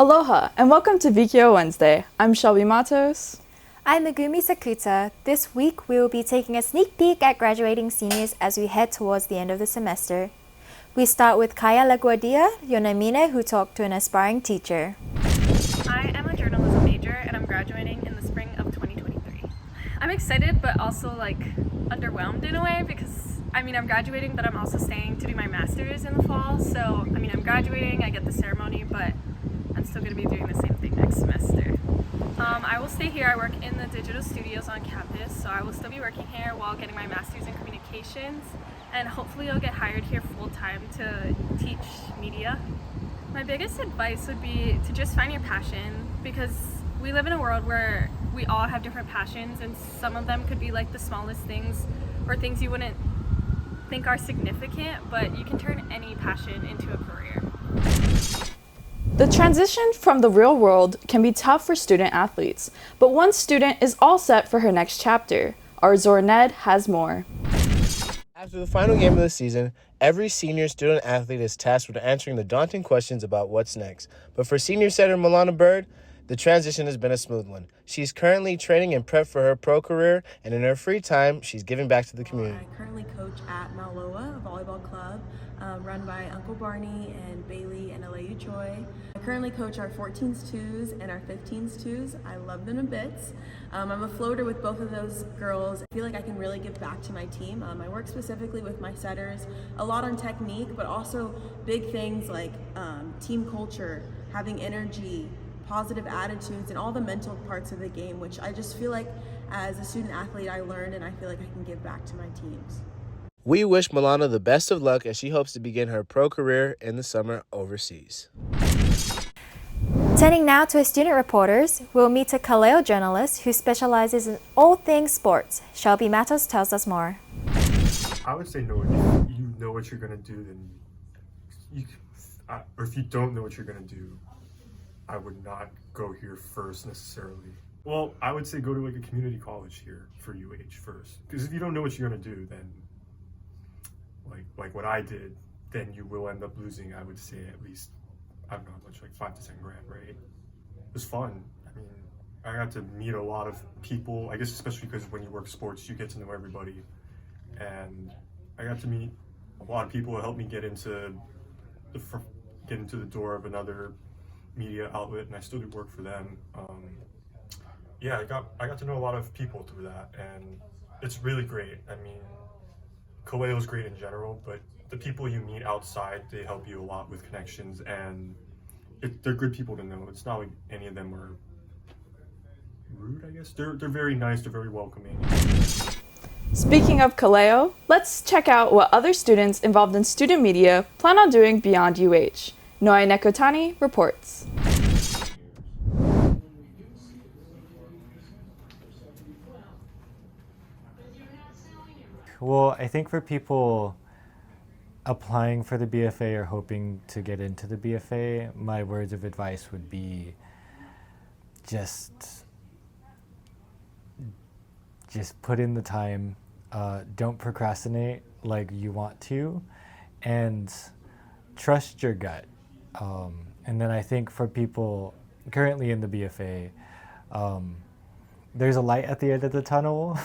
Aloha, and welcome to Wikiō Wednesday. I'm Shelby Matos. I'm Megumi Sakuta. This week, we will be taking a sneak peek at graduating seniors as we head towards the end of the semester. We start with Kaya Laguardia Yonamine, who talked to an aspiring teacher. I am a journalism major and I'm graduating in the spring of 2023. I'm excited but also underwhelmed in a way because I'm graduating but I'm also staying to do my master's in the fall. So I'm graduating, I get the ceremony, but I'm still going to be doing the same thing next semester. I will stay here. I work in the digital studios on campus, so I will still be working here while getting my master's in communications, and hopefully I'll get hired here full-time to teach media. My biggest advice would be to just find your passion, because we live in a world where we all have different passions, and some of them could be like the smallest things or things you wouldn't think are significant, but you can turn any passion into a career. The transition from the real world can be tough for student athletes, but one student is all set for her next chapter. Our Zorned has more. After the final game of the season, every senior student athlete is tasked with answering the daunting questions about what's next. But for senior setter Milana Bird, the transition has been a smooth one. She's currently training and prep for her pro career, and in her free time, she's giving back to the community. I currently coach at Mauloa, a volleyball club run by Uncle Barney and Bailey and Aleu Choi. I currently coach our 14s 2s and our 15s 2s. I love them a bit. I'm a floater with both of those girls. I feel like I can really give back to my team. I work specifically with my setters, a lot on technique, but also big things like team culture, having energy, positive attitudes, and all the mental parts of the game, which I just feel like as a student athlete I learned, and I feel like I can give back to my teams. We wish Milana the best of luck as she hopes to begin her pro career in the summer overseas. Turning now to our student reporters, we'll meet a Kaleo journalist who specializes in all things sports. Shelby Matos tells us more. I would say no. If you know what you're going to do, then or if you don't know what you're going to do, I would not go here first necessarily. Well, I would say go to a community college here for UH first. Because if you don't know what you're going to do, then like what I did, then you will end up losing, I would say, at least, I don't know how much, like $5 to $10 grand, right? It was fun. I got to meet a lot of people, I guess especially because when you work sports, you get to know everybody. And I got to meet a lot of people who helped me get into the door of another media outlet, and I still do work for them. I got to know a lot of people through that, and it's really great. Kaleo is great in general, but the people you meet outside, they help you a lot with connections, and they're good people to know. It's not like any of them are rude, I guess. They're very nice, they're very welcoming. Speaking of Kaleo, let's check out what other students involved in student media plan on doing beyond UH. Noi Nekotani reports. Well, I think for people applying for the BFA or hoping to get into the BFA, my words of advice would be just put in the time, don't procrastinate like you want to, and trust your gut. And then I think for people currently in the BFA, there's a light at the end of the tunnel.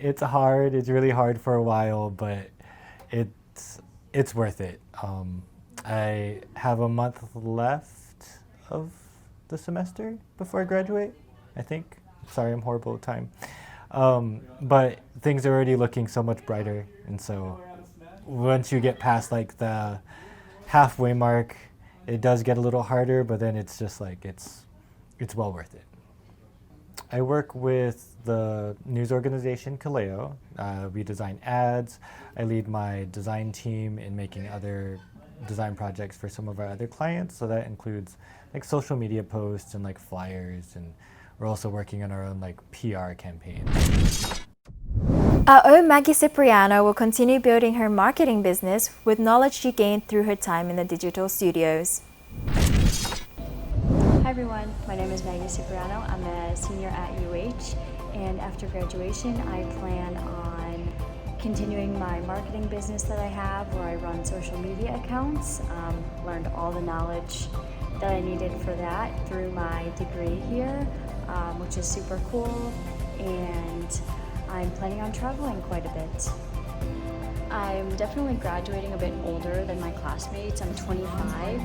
It's hard. It's really hard for a while, but it's worth it. I have a month left of the semester before I graduate, I think. Sorry, I'm horrible at time. But things are already looking so much brighter, and so once you get past the halfway mark, it does get a little harder, but then it's just it's well worth it. I work with the news organization Kaleo. We design ads. I lead my design team in making other design projects for some of our other clients. So that includes social media posts and flyers, and we're also working on our own PR campaign. Our own Maggie Cipriano will continue building her marketing business with knowledge she gained through her time in the digital studios. Hi everyone, my name is Maggie Cipriano. I'm a senior at UH, and after graduation I plan on continuing my marketing business that I have where I run social media accounts. Learned all the knowledge that I needed for that through my degree here, which is super cool, and I'm planning on traveling quite a bit. I'm definitely graduating a bit older than my classmates. I'm 25.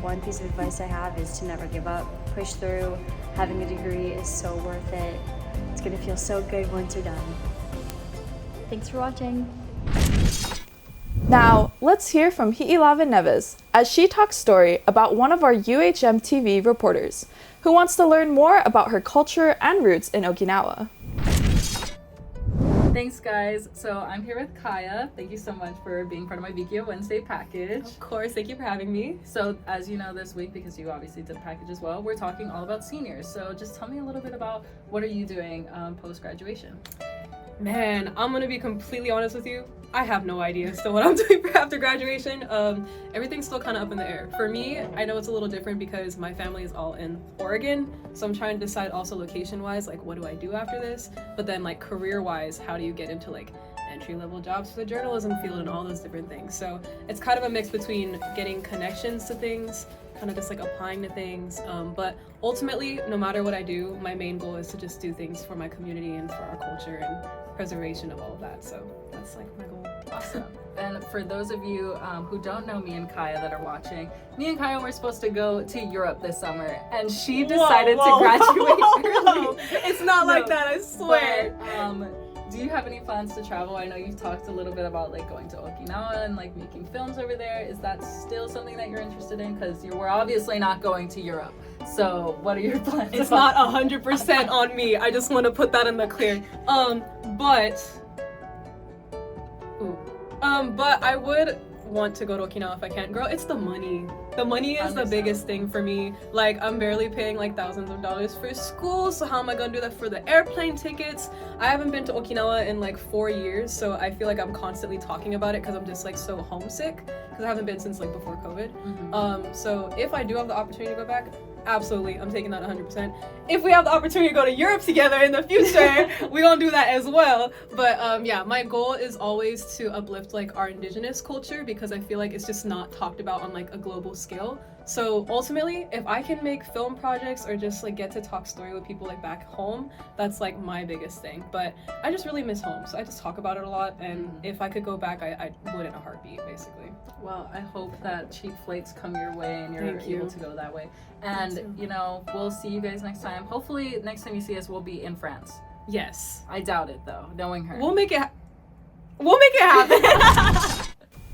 One piece of advice I have is to never give up, push through. Having a degree is so worth it. It's gonna feel so good once you're done. Thanks for watching. Now, let's hear from Hiilava Neves as she talks story about one of our UHMtv reporters who wants to learn more about her culture and roots in Okinawa. Thanks, guys. So I'm here with Kaya. Thank you so much for being part of my Wikiō Wednesday package. Of course, thank you for having me. So as you know, this week, because you obviously did the package as well, we're talking all about seniors. So just tell me a little bit about what are you doing post-graduation? Man, I'm gonna be completely honest with you. I have no idea still what I'm doing for after graduation. Everything's still kind of up in the air. For me, I know it's a little different because my family is all in Oregon, so I'm trying to decide also location-wise, like what do I do after this? But then like career-wise, how do you get into like entry-level jobs for the journalism field and all those different things? So it's kind of a mix between getting connections to things, kind of just like applying to things, but ultimately, no matter what I do, my main goal is to just do things for my community and for our culture and preservation of all of that. So that's like my goal. Awesome. And for those of you who don't know me and Kaya that are watching, me and Kaya were supposed to go to Europe this summer, and she decided to graduate early. It's not like that, I swear. But, do you have any plans to travel? I know you've talked a little bit about like going to Okinawa and like making films over there. Is that still something that you're interested in? Because you were obviously not going to Europe. So what are your plans? It's not 100% on me. I just want to put that in the clear. But I would want to go to Okinawa if I can. Girl, it's the money. The money is the biggest thing for me. Like, I'm barely paying like thousands of dollars for school, so how am I gonna do that for the airplane tickets? I haven't been to Okinawa in like 4 years, so I feel like I'm constantly talking about it because I'm just like so homesick because I haven't been since like before COVID. So if I do have the opportunity to go back, absolutely, I'm taking that 100%. If we have the opportunity to go to Europe together in the future, we're gonna do that as well. But yeah, my goal is always to uplift like our indigenous culture because I feel like it's just not talked about on like a global scale. So ultimately, if I can make film projects or just like get to talk story with people like back home, that's like my biggest thing. But I just really miss home, so I just talk about it a lot, and if I could go back, I would in a heartbeat, basically. Well, I hope that cheap flights come your way and you're able to go that way. And, you know, we'll see you guys next time. Hopefully, next time you see us, we'll be in France. Yes. I doubt it, though, knowing her. We'll make it happen.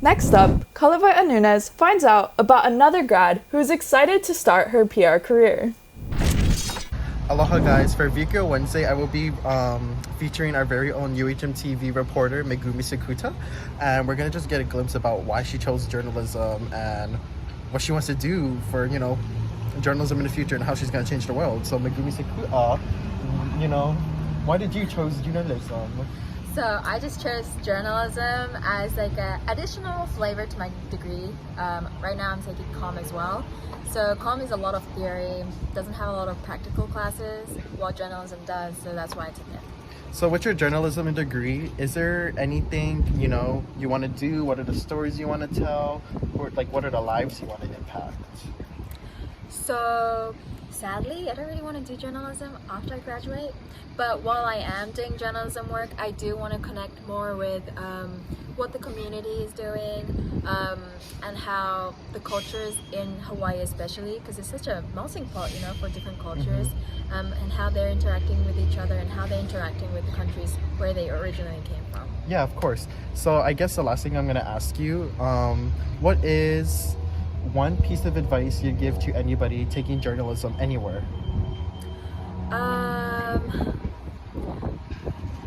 Next up, Kalivaya Nunez finds out about another grad who is excited to start her PR career. Aloha guys, for Wikiō Wednesday I will be featuring our very own UHMtv reporter Megumi Sakuta, and we're gonna just get a glimpse about why she chose journalism and what she wants to do for, you know, journalism in the future and how she's gonna change the world. So Megumi Sakuta, you know, why did you choose journalism? So I just chose journalism as like an additional flavor to my degree. Right now I'm taking comm as well. So comm is a lot of theory, doesn't have a lot of practical classes, what journalism does, so that's why I took it. So with your journalism degree, is there anything, you know, you want to do? What are the stories you want to tell? Or like what are the lives you want to impact? So sadly, I don't really want to do journalism after I graduate, but while I am doing journalism work, I do want to connect more with what the community is doing and how the cultures in Hawaii especially, because it's such a melting pot, you know, for different cultures, and how they're interacting with each other and how they're interacting with the countries where they originally came from. Yeah, of course. So I guess the last thing I'm going to ask you, what is one piece of advice you'd give to anybody taking journalism anywhere?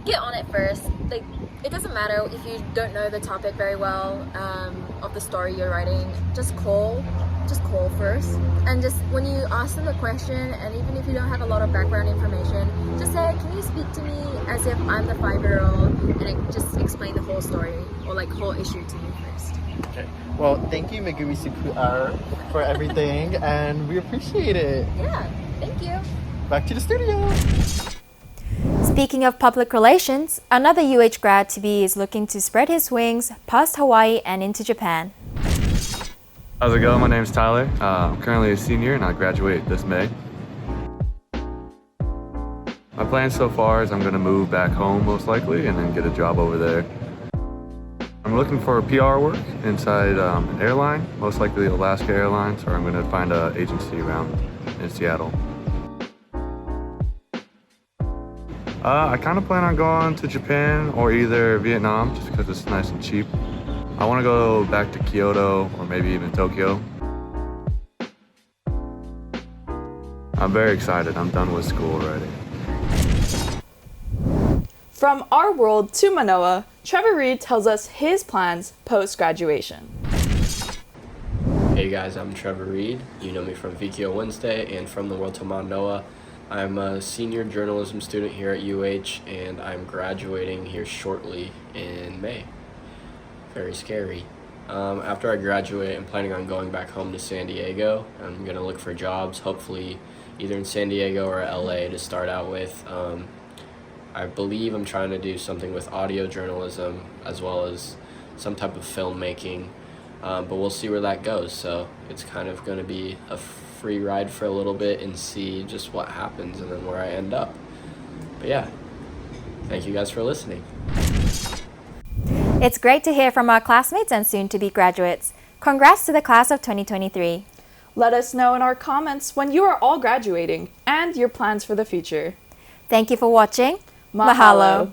Get on it first. Like, it doesn't matter if you don't know the topic very well of the story you're writing. Just call first, and just when you ask them a question, and even if you don't have a lot of background information, just say, can you speak to me as if I'm the 5-year-old, and just explain the whole story or like whole issue to me first. Okay. Well, thank you, Megumi Sakuta, for everything, and we appreciate it. Yeah, thank you. Back to the studio. Speaking of public relations, another UH grad-to-be is looking to spread his wings past Hawaii and into Japan. How's it going? My name's Tyler. I'm currently a senior and I graduate this May. My plan so far is I'm going to move back home most likely and then get a job over there. I'm looking for PR work inside an airline, most likely Alaska Airlines, or I'm going to find an agency around in Seattle. I kind of plan on going to Japan or either Vietnam just because it's nice and cheap. I want to go back to Kyoto or maybe even Tokyo. I'm very excited. I'm done with school already. From our world to Manoa, Trevor Reed tells us his plans post-graduation. Hey guys, I'm Trevor Reed. You know me from Wikiō Wednesday and from the world to Manoa. I'm a senior journalism student here at UH and I'm graduating here shortly in May. Very scary. After I graduate, I'm planning on going back home to San Diego. I'm going to look for jobs, hopefully either in San Diego or LA to start out with. I believe I'm trying to do something with audio journalism as well as some type of filmmaking, but we'll see where that goes. So it's kind of going to be a free ride for a little bit and see just what happens and then where I end up. But yeah, thank you guys for listening. It's great to hear from our classmates and soon-to-be graduates. Congrats to the class of 2023. Let us know in our comments when you are all graduating and your plans for the future. Thank you for watching. Mahalo.